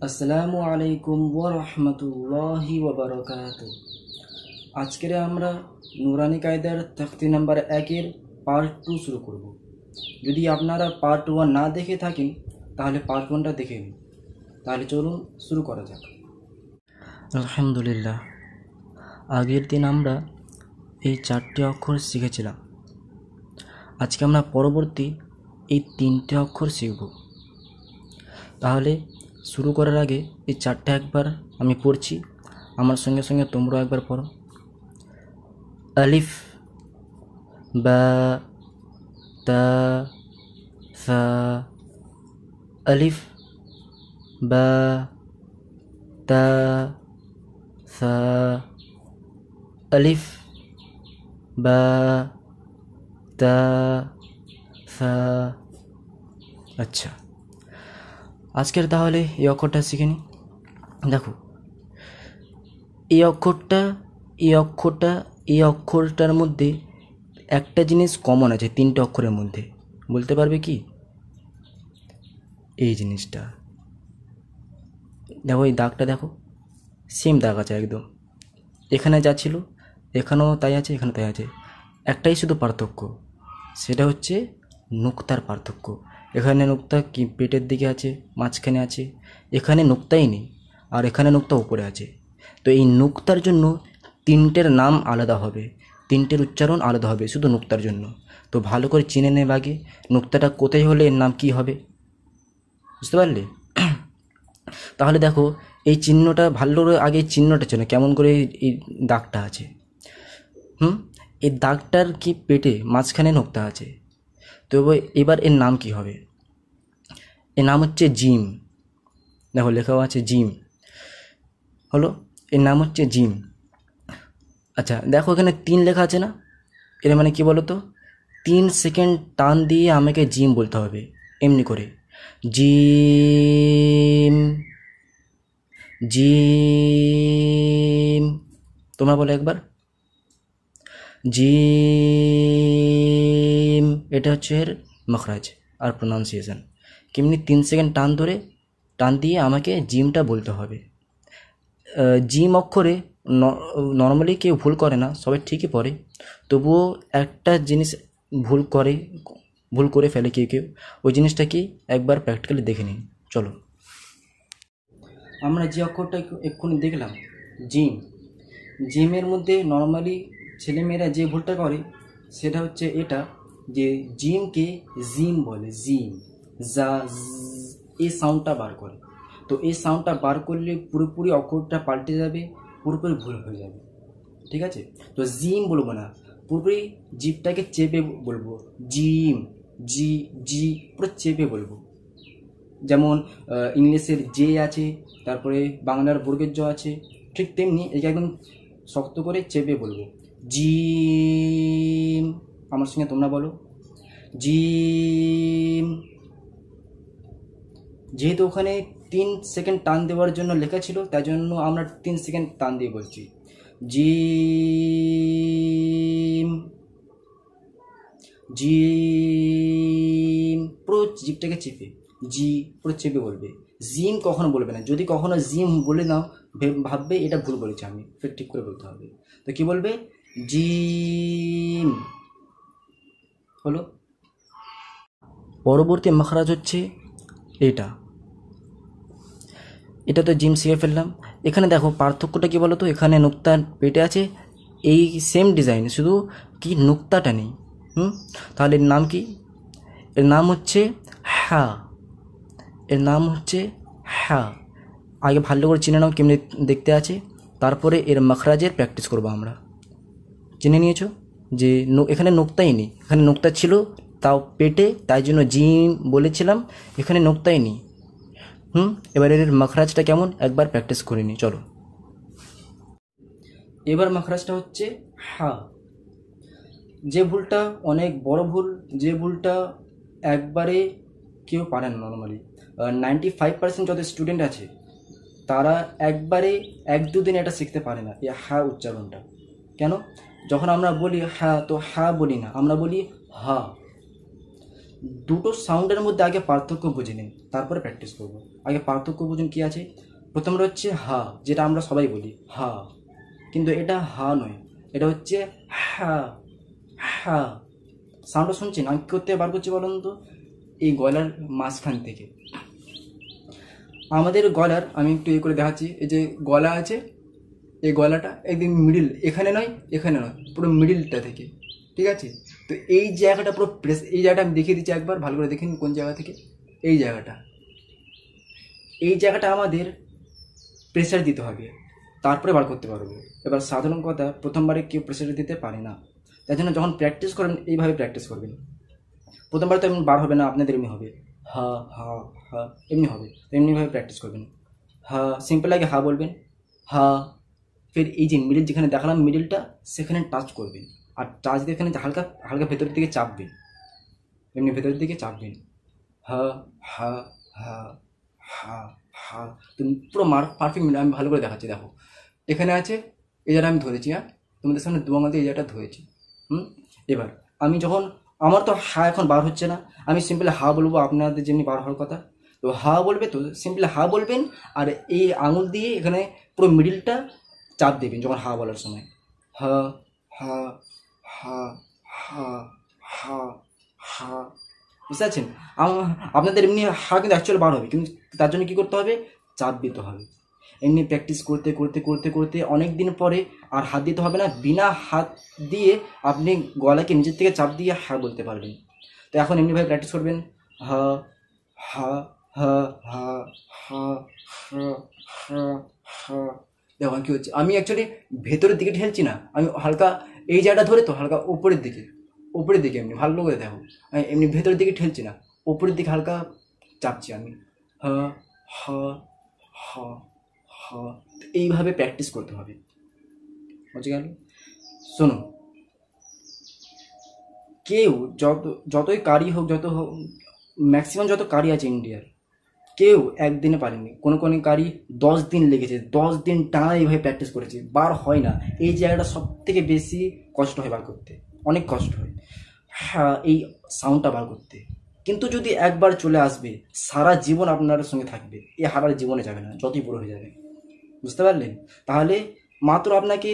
আসসালামু আলাইকুম ওয়া রাহমাতুল্লাহি ওয়া বারাকাতুহু। আজকের আমরা নুরানি কায়দার তখতি নাম্বার 1 এর পার্ট 2 শুরু করব। যদি আপনারা পার্ট 1 না দেখে থাকেন তাহলে পার্ট 1টা দেখে নিন। তাহলে চলুন শুরু করা যাক। আলহামদুলিল্লাহ, আগের দিন আমরা এই 4টে অক্ষর শিখেছিলাম। আজকে আমরা পরবর্তী এই 3টে অক্ষর শিখব। তাহলে শুরু করার আগে এই 4টে একবার আমি পড়ছি, আমার সঙ্গে সঙ্গে তোমরাও একবার পড়ো। আলিফ, বা, তা, সা। আলিফ, বা, তা, সা। আলিফ, বা, তা, সা। আচ্ছা, আজকের তাহলে এই অক্ষরটা শিখে নিই। দেখো, এই অক্ষরটার মধ্যে একটা জিনিস কমন আছে 3টে অক্ষরের মধ্যে। বলতে পারবে কি? এই জিনিসটা দেখো, এই দাগটা দেখো, সেম দাগ আছে একদম। এখানে যা ছিল এখানেও তাই আছে, এখানে তাই আছে। একটাই শুধু পার্থক্য, সেটা হচ্ছে নুক্তার পার্থক্য। এখানে নুক্তা কি পেটের দিকে আছে, মাঝখানে আছে, এখানে নুক্তাই নেই, আর এখানে নুক্তা উপরে আছে। তো এই নুক্তার জন্য 3টের নাম আলাদা হবে, 3টের উচ্চারণ আলাদা হবে শুধু নুক্তার জন্য। তো ভালো করে চিনে নেব আগে নুক্তাটা কোথায় হলে এর নাম কি হবে। বুঝতে পারলে? তাহলে দেখো, এই চিহ্নটা ভালো করে আগে চিহ্নটা চেনো কেমন করে। এই দাগটা আছে, এই দাগটার কি পেটে মাঝখানে নুক্তা আছে। তো এবার এর নাম কি হবে? এর নাম হচ্ছে জিম। দেখো লেখাও আছে জিম, হলো, এর নাম হচ্ছে জিম। আচ্ছা দেখো, এখানে 3 লেখা আছে না? এর মানে কি বলো তো? 3 সেকেন্ড টান দিয়ে আমাকে জিম বলতে হবে, এমনি করে জিম জিম। তোমরা বলো একবার জিম। এটা হচ্ছে এর মখরাজ আর প্রোনাউন্সিয়েশন। কেমনি 3 সেকেন্ড টান দিয়ে আমাকে জিমটা বলতে হবে। জিম অক্ষরে নর্মালি কেউ ভুল করে না, সবাই ঠিকই পড়ে। তবুও একটা জিনিস ভুল করে ফেলে কেউ কেউ। ওই জিনিসটা কি একবার প্র্যাকটিক্যালি দেখে নিন। চলো, আমরা যে অক্ষরটা এক্ষুনি দেখলাম জিম, জিমের মধ্যে নর্মালি ছেলেমেয়েরা যে ভুলটা করে সেটা হচ্ছে এটা, যে জিমকে জিম বলে, জিম, যা, এই সাউন্ডটা বার করে। তো এই সাউন্ডটা বার করলে পুরোপুরি অক্ষরটা পাল্টে যাবে, পুরোপুরি ভুল হয়ে যাবে। ঠিক আছে? তো জিম বলবো না, পুরোপুরি জিভটাকে চেপে বলবো, জিম, জি, জি, পুরো চেপে বলবো। যেমন ইংলিশের জে আছে, তারপরে বাংলার বর্গের জ আছে, ঠিক তেমনি একে একদম শক্ত করে চেপে বলবো, জিম। আমার সঙ্গে তোমরা বলো জিম। যেহেতু ওখানে 3 সেকেন্ড টান দেওয়ার জন্য লেখা ছিল, তাই জন্য আমরা 3 সেকেন্ড টান দিয়ে বলছি জিম, জিম। পুরো জিভটাকে চেপে, জি, পুরো চেপে বলবে। জিম কখনো বলবে না। যদি কখনো জিম বলে নাও, ভাববে এটা ভুল বলেছি আমি, ফের ঠিক করে বলতে হবে। তো কি বলবে? জিম, হলো। পরবর্তী মাখরাজ হচ্ছে এটা তো জিম শিখে ফেললাম। এখানে দেখো পার্থক্যটা কি বলো তো? এখানে নুক্তা পেটে আছে, এই সেম ডিজাইন, শুধু কি নুক্তাটা নেই। তাহলে এর নাম কি? এর নাম হচ্ছে হা। এর নাম হচ্ছে হা। আগে ভালো করে চিনে নাও কেমনি দেখতে আছে, তারপরে এর মাখরাজের প্র্যাকটিস করবো আমরা। চিনে নিয়েছো যে এখানে নোক্তাই নেই, এখানে নোক্তা ছিল তাও পেটে, তাই জন্য জিম বলেছিলাম, এখানে নোক্তাই নেই। এবার এর মাখরাজটা কেমন একবার প্র্যাকটিস করে নিই, চলো। এবার মাখরাজটা হচ্ছে হা। যে ভুলটা অনেক বড় ভুল, যে ভুলটা একবারে কেউ পারে না। নর্মালি 95% যত স্টুডেন্ট আছে তারা একবারে 1-2 দিন এটা শিখতে পারে না, এই হা উচ্চারণটা। কেন? যখন আমরা বলি হা, তো হা বলি না, আমরা বলি হা। দুটো সাউন্ডের মধ্যে আগে পার্থক্য বুঝে নিন, তারপরে প্র্যাকটিস করব। আগে পার্থক্য বুঝুন কী আছে। প্রথমটা হচ্ছে হা, যেটা আমরা সবাই বলি হা, কিন্তু এটা হা নয়, এটা হচ্ছে হা। হা সাউন্ডটা শুনছেন? আমি কী করতে বার করছি বলুন তো? এই গলার মাঝখান থেকে আমাদের গলার, আমি একটু করে দেখাচ্ছি। এই যে গলা আছে, এই গলাটা একদম মিডিল, এখানে নয় এখানে নয়, পুরো মিডিলটা থেকে, ঠিক আছে? তো এই জায়গাটা পুরো প্রেস, এই জায়গাটা আমি দেখিয়ে দিচ্ছি একবার, ভালো করে দেখেন কোন জায়গা থেকে। এই জায়গাটা আমাদের প্রেসার দিতে হবে, তারপরে বার করতে পারবো। এবার সাধারণ কথা, প্রথমবারে কেউ প্রেসার দিতে পারে না, তাই জন্য যখন প্র্যাকটিস করবেন এইভাবে প্র্যাকটিস করবেন। প্রথমবার তো এমনি বার হবে না আপনাদের, এমনি হবে হা হা হা, এমনি হবে। এমনিভাবে প্র্যাকটিস করবেন। হা সিম্পল আগে হা বলবেন, হা, ফির এই যে মিডিল যেখানে দেখালাম মিডিলটা, সেখানে টাচ করবেন, আর টাচ দিয়ে এখানে হালকা হালকা ভেতরের দিকে চাপবেন, এমনি ভেতরের দিকে চাপবেন। হা হা হা হা হা, তুমি পুরো পারফেক্ট। আমি ভালো করে দেখাচ্ছি, দেখো এখানে আছে, এই জায়গাটা আমি ধরেছি, হ্যাঁ তোমাদের সামনে দু আঙুল দিয়ে এই জায়গাটা ধরেছি। এবার আমি যখন, আমার তো হা এখন বার হচ্ছে না, আমি সিম্পল হা বলবো, আপনাদের যেমনি বার হওয়ার কথা। তো হা বলবে, তো সিম্পল হা বলবেন, আর এই আঙুল দিয়ে এখানে পুরো মিডিলটা চাপ দেবেন যখন হা বলার সময়। হা হা হা হা হা হা, বুঝতে পারছেন? আপনাদের এমনি হা কিন্তু অ্যাকচুয়ালি বার হবে, কিন্তু তার জন্য কী করতে হবে? চাপ দিতে হবে। এমনি প্র্যাকটিস করতে করতে করতে করতে অনেক দিন পরে আর হাত দিতে হবে না, বিনা হাত দিয়ে আপনি গলাকে নিজের থেকে চাপ দিয়ে হা বলতে পারবেন। তো এখন এমনিভাবে প্র্যাকটিস করবেন। হা হা হা হা হা হা হা হা। দেখুন কী হচ্ছে, আমি অ্যাকচুয়ালি ভেতরের দিকে ঠেলছি না, আমি হালকা এই জায়গাটা ধরে, তো হালকা উপরের দিকে এমনি ভালো করে দেখো, আমি এমনি ভেতরের দিকে ঠেলছি না, উপরের দিকে হালকা চাপছি আমি। হা হা হা হা, এইভাবে প্র্যাকটিস করতে হবে, বুঝে গেল? শোনো, কেউ যতই কারি হোক, যত হোক, ম্যাক্সিমাম যত কারি আছে ইন্ডিয়ার, কেউ একদিনে পারেনি। কোনো কারি 10 দিন লেগেছে, 10 দিন টানা এইভাবে প্র্যাকটিস করেছে, বার হয় না। এই জায়গাটা সব থেকে বেশি কষ্ট হয় বার করতে, অনেক কষ্ট হয়, হ্যাঁ, এই সাউন্ডটা বার করতে। কিন্তু যদি একবার চলে আসবে, সারা জীবন আপনার সঙ্গে থাকবে, এ হারার জীবনে যাবে না, যতই বড় হয়ে যাবে, বুঝতে পারলেন? তাহলে মাত্র আপনাকে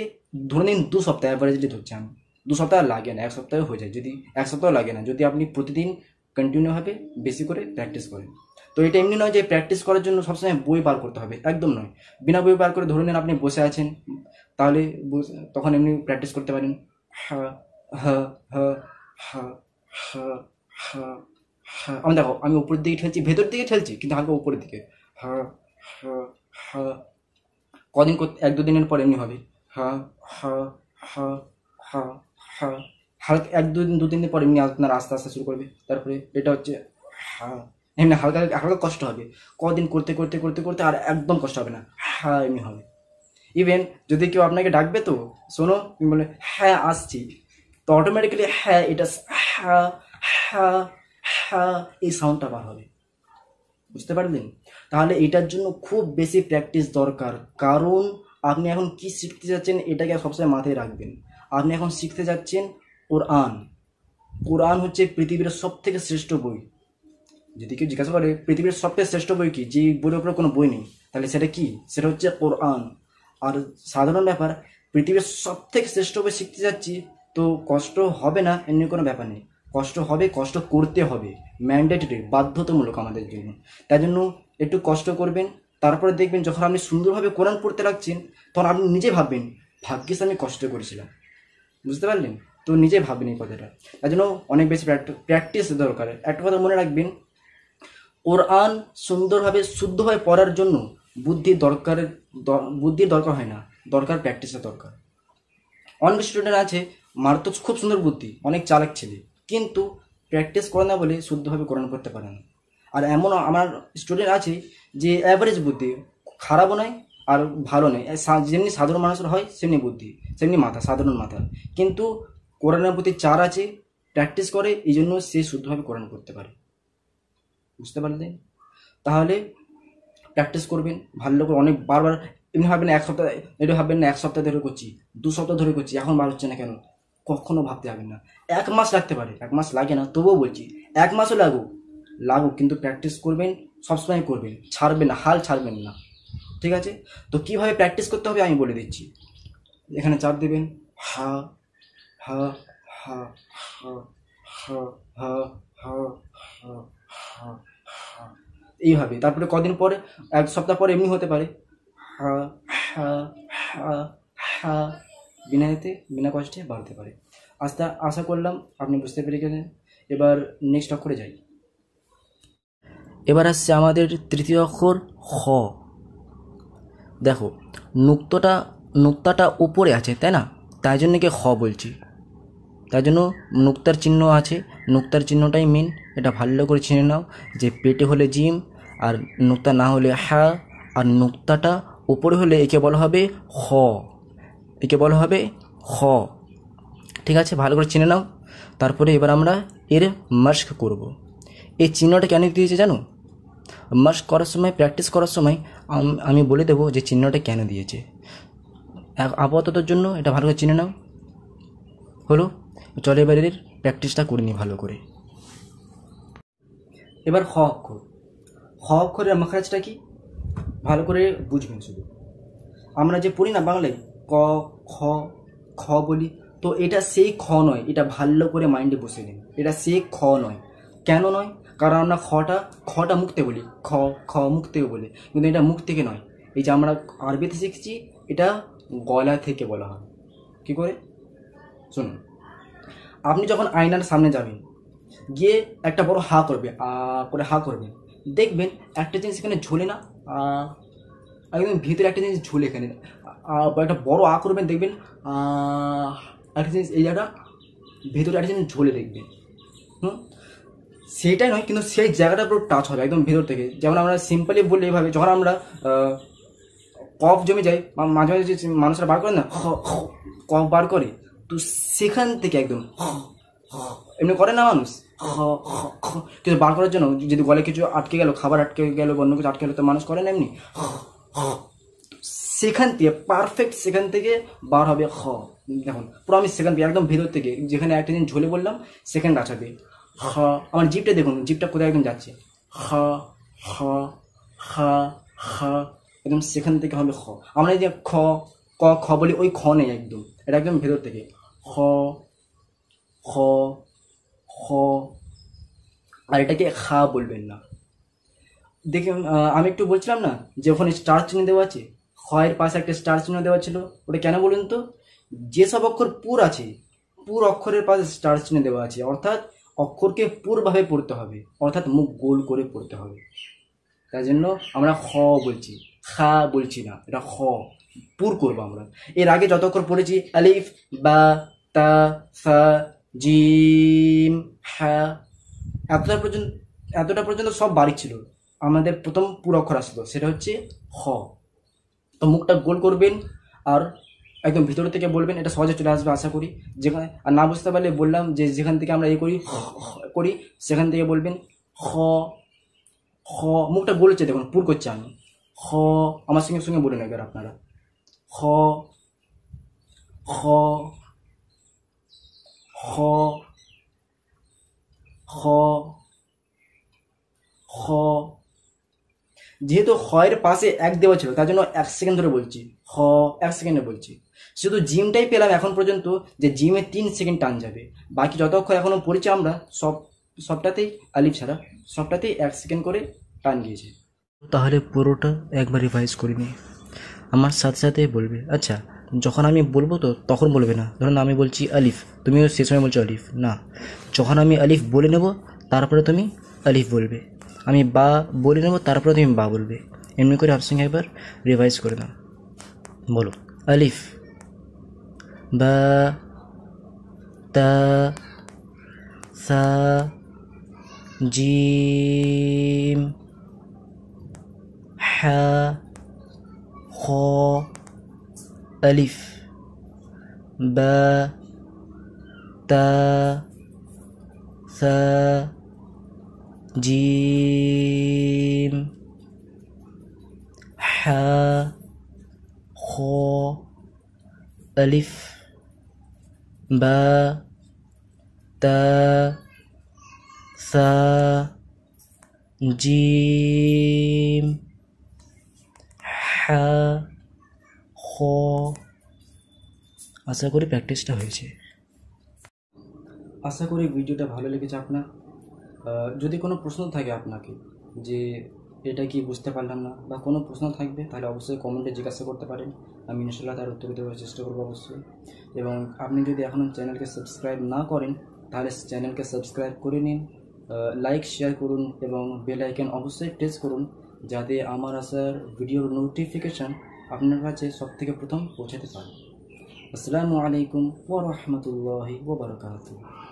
ধরে নিন 2 সপ্তাহ, অ্যাভারেজলি ধরছি আমি, 2 সপ্তাহ লাগে না, 1 সপ্তাহে হয়ে যায়, যদি 1 সপ্তাহ লাগে না, যদি আপনি প্রতিদিন কন্টিনিউভাবে বেশি করে প্র্যাকটিস করেন। তো এটা এমনি নয় যে প্র্যাকটিস করার জন্য সবসময় বই বার করতে হবে, একদম নয়। বিনা বই বার করে ধরে নিন আপনি বসে আছেন, তাহলে তখন এমনি প্র্যাকটিস করতে পারেন। হা হা হা হা হা হা হা, আমি দেখো, আমি উপরের দিকে ঠেলছি, ভেতর দিকে ঠেলছি, কিন্তু হালকা উপরের দিকে। হা হা হা, কদিন করতে, 1-2 দিনের পর এমনি হবে। হা হা হা হা হা, হালকা 1-2 দিন পর এমনি আপনার আস্তে আস্তে শুরু করবে। তারপরে এটা হচ্ছে হা, এমনি হালকা হালকা কষ্ট হবে, কদিন করতে করতে করতে করতে আর একদম কষ্ট হবে না, হা এমনি হবে। ইভেন যদি কেউ আপনাকে ডাকবে, তো শোনো তুমি বলে হ্যাঁ আসছি, তো অটোমেটিক্যালি হ্যাঁ, এটা হ্যাঁ হ্যাঁ হ্যাঁ, এই সাউন্ডটা বার হবে, বুঝতে পারলেন? তাহলে এটার জন্য খুব বেশি প্র্যাকটিস দরকার, কারণ আপনি এখন কি শিখতে যাচ্ছেন এটাকে সবসময় মাথায় রাখবেন। আপনি এখন শিখতে যাচ্ছেন কোরআন। কোরআন হচ্ছে পৃথিবীর সব থেকে শ্রেষ্ঠ বই। যদি কেউ জিজ্ঞাসা করে পৃথিবীর সবথেকে শ্রেষ্ঠ বই কি, যে বইয়ের উপরে কোনো বই নেই, তাহলে সেটা কি? সেটা হচ্ছে কোরআন। আর সাধারণ ব্যাপার, পৃথিবীর সব থেকে শ্রেষ্ঠ বই শিখতে যাচ্ছি, তো কষ্ট হবে না এমনি কোনো ব্যাপার নেই, কষ্ট হবে, কষ্ট করতে হবে, ম্যান্ডেটরি, বাধ্যতামূলক আমাদের জন্য। তাই জন্য একটু কষ্ট করবেন, তারপরে দেখবেন যখন আপনি সুন্দরভাবে কোরআন পড়তে লাগছেন, তখন আপনি নিজে ভাববেন ভাগ্যিস আমি কষ্ট করেছিলাম, বুঝতে পারলেন? তো নিজে ভাববেন এই কথাটা। তাই জন্য অনেক বেশি প্র্যাকটিস দরকার। একটা কথা মনে রাখবেন, কোরআন সুন্দরভাবে শুদ্ধভাবে পড়ার জন্য বুদ্ধির দরকার হয় না, দরকার প্র্যাকটিসের দরকার। অনেক স্টুডেন্ট আছে, মার তো খুব সুন্দর বুদ্ধি, অনেক চালাক ছেলে, কিন্তু প্র্যাকটিস করে না বলে শুদ্ধভাবে কোরআন পড়তে পারে না। আর এমন আমার স্টুডেন্ট আছে যে অ্যাভারেজ বুদ্ধি, খারাপও নয় আর ভালো নয়, যেমনি সাধারণ মানুষের হয় সেমনি বুদ্ধি, সেমনি মাথা, সাধারণ মাথা, কিন্তু কোরআনের প্রতি চার আছে, প্র্যাকটিস করে, এই জন্য সে শুদ্ধভাবে কোরআন পড়তে পারে, বুঝতে পারলেন? তাহলে প্র্যাকটিস করবেন ভালো করে, অনেক বারবার। এমনি ভাববেন 1 সপ্তাহ, এটা ভাববেন না 1 সপ্তাহ ধরে করছি, 2 সপ্তাহ ধরে করছি, এখন বার হচ্ছে না কেন? কখনো ভাবতে যাবেন না। 1 মাস লাগতে পারে, 1 মাস লাগে না, তবুও বলছি 1 মাসও লাগুক, কিন্তু প্র্যাকটিস করবেন, সবসময় করবেন, ছাড়বেন না, হাল ছাড়বেন না, ঠিক আছে? তো কীভাবে প্র্যাকটিস করতে হবে আমি বলে দিচ্ছি। এখানে চাপ দেবেন, হা হা হা হা হা হা হা হা হা হা, এইভাবে। তারপরে কদিন পরে, 1 সপ্তাহ পরে এমনি হতে পারে, হা হা হা হা, বিনা এতে বিনা কষ্টে বাড়তে পারে। আশা করলাম আপনি বুঝতে পেরে গেলেন। এবার নেক্সট অক্ষরে যাই। এবার আসছে আমাদের তৃতীয় অক্ষর খ। দেখো, নুক্তাটা উপরে আছে, তাই না? তাই জন্য কি খ বলছি, তাই জন্য নুক্তার চিহ্ন আছে, নুক্তার চিহ্নটাই মেন। এটা ভালো করে চিনে নাও যে পেটে হলে জিম, আর নুক্তা না হলে হা, আর নুক্তাটা উপরে হলে একে বলা হবে খ, একে বলা হবে খ, ঠিক আছে? ভালো করে চিনে নাও। তারপরে এবার আমরা এর মাস্ক করব। এই চিহ্নটা কেন দিয়েছে জানো? মাস্ক করার সময়, প্র্যাকটিস করার সময় আমি বলে দেবো যে চিহ্নটা কেন দিয়েছে। আপাততর জন্য এটা ভালো করে চিনে নাও। হলো, চলো এবার এর প্র্যাকটিসটা করে নিই ভালো করে। এবার খ অক্ষর। খ অক্ষরের মাখরাজটা কি ভালো করে বুঝবেন। শুধু আমরা যে পড়ি না বাংলায় ক খ খ বলি, তো এটা সেই খ নয়, এটা ভালো করে মাইন্ডে বসে নিন, এটা সেই খ নয়। কেন নয়? কারণ আমরা খটা মুখ থেকে বলি, খ মুখ থেকে বলি, কিন্তু এটা মুখ থেকে নয়। এই যে আমরা আরবিতে শিখছি, এটা গলা থেকে বলা হয়। কী করে? শুনুন, আপনি যখন আয়নার সামনে যাবেন, গিয়ে একটা বড় হা করবে, করে হা করবেন, দেখবেন একটা জিনিস এখানে ঝোলে না, একদম ভিতরে একটা জিনিস ঝোলে এখানে, একটা বড় করবেন, দেখবেন একটা জিনিস এই জায়গাটা ভেতরে একটা জিনিস ঝোলে দেখবেন। সেটাই নয়, কিন্তু সেই জায়গাটা পুরো টাচ হবে একদম ভেতর থেকে। যেমন আমরা সিম্পলি বলি এভাবে, যখন আমরা কফ জমে যায়, মাঝে মাঝে যে মানুষরা বার করে না, কফ বার করে, তো সেখান থেকে একদম এমনি করে না মানুষ, কিন্তু বার করার জন্য যদি গলে কিছু আটকে গেল, খাবার আটকে গেল, অন্য কিছু আটকে গেলো, তো মানুষ করে না এমনি, সেখান থেকে পারফেক্ট, সেখান থেকে বার হবে খ। দেখুন পুরো আমি সেখান থেকে একদম ভেতর থেকে, যেখানে একটা দিন ঝোলে বললাম সেখানে আছাবে খ। আমার জিপটা দেখুন, জিপটা কোথায় একদম যাচ্ছে, খ খ খ খ, একদম সেখান থেকে হবে খ। আমরা এই যে খ ক খ বলি, ওই খ নেই, একদম এটা একদম ভেতর থেকে খ খ খ। আর এটাকে খা বলবেন না। দেখে আমি একটু বলছিলাম না যে ওখানে স্টার চিহ্ন দেওয়া আছে, খয়ের পাশে একটা স্টার চিহ্ন দেওয়া ছিল, ওটা কেন বলুন তো? যেসব অক্ষর পুর আছে, পুর অক্ষরের পাশে স্টার চিহ্ন দেওয়া আছে, অর্থাৎ অক্ষরকে পুরভাবে পড়তে হবে, অর্থাৎ মুখ গোল করে পড়তে হবে। তাই জন্য আমরা খ বলছি, খা বলছি না, এটা খ পুর করবো আমরা। এর আগে যত অক্ষর পড়েছি, আলিফ, বা, তা, সা, জিম, হা, এতটা পর্যন্ত সব বাড়ি ছিল। আমাদের প্রথম পুরো অক্ষর আসলো, সেটা হচ্ছে খ। তো মুখটা গোল করবেন আর একদম ভিতর থেকে বলবেন, এটা সহজে চলে আসবে আশা করি। যেখানে আর না বুঝতে পারলে বললাম যে যেখান থেকে আমরা করি সেখান থেকে বলবেন খ খ। মুখটা গোল হচ্ছে, দেখুন পুর করছে আমি, খ। আমার সঙ্গে সঙ্গে বলে নেবেন আপনারা, খ খ খ খ খ। যেহেতু খয়ের পাশে 1 দেওয়া ছিল, তার জন্য 1 সেকেন্ড ধরে বলছি, খ 1 সেকেন্ডে বলছি। শুধু জিমটাই পেলাম এখন পর্যন্ত, যে জিমে 3 সেকেন্ড টান যাবে। বাকি যত অক্ষর এখনো পড়েছি আমরা, সবটাতেই আলিফ ছাড়া সবটাতেই 1 সেকেন্ড করে টান গিয়েছে। তাহলে পুরোটা একবার রিভাইজ করে নিই, আমার সাথে সাথে বলবে। আচ্ছা, যখন আমি বলবো তো তখন বলবে না। ধরুন আমি বলছি আলিফ, তুমিও সে সময় বলছো আলিফ না। যখন আমি আলিফ বলে নেব, তারপরে তুমি আলিফ বলবে। আমি বা বলে নেব, তারপরে তুমি বা বলবে। এমনি করে আপনার সঙ্গে একবার রিভাইজ করে নাও। বলো, আলিফ, বা, তা, সা, জিম, হা, খ, আলিফ, বা, তা, সা, জিম, হা, খ, আলিফ, বা, তা, সা, জিম, হা, খ। আশা করি প্র্যাকটিসটা হয়েছে। আশা করি ভিডিওটা ভালো লেগেছে আপনার। যদি কোনো প্রশ্ন থাকে আপনাকে যে এটা কি বুঝতে পারলাম না বা কোনো প্রশ্ন থাকবে, তাহলে অবশ্যই কমেন্টে জিজ্ঞাসা করতে পারেন। আমি ইনশাল্লাহ তার উত্তর দেওয়ার চেষ্টা করবো অবশ্যই। এবং আপনি যদি এখনও চ্যানেলকে সাবস্ক্রাইব না করেন, তাহলে চ্যানেলকে সাবস্ক্রাইব করে নিন, লাইক শেয়ার করুন এবং বেল আইকন অবশ্যই প্রেস করুন, যাতে আমার আসার ভিডিওর নোটিফিকেশান আপনার কাছে সবথেকে প্রথম পৌঁছাতে পারে। আসসালামু আলাইকুম ওয়া রাহমাতুল্লাহি ওয়া বারাকাতুহু।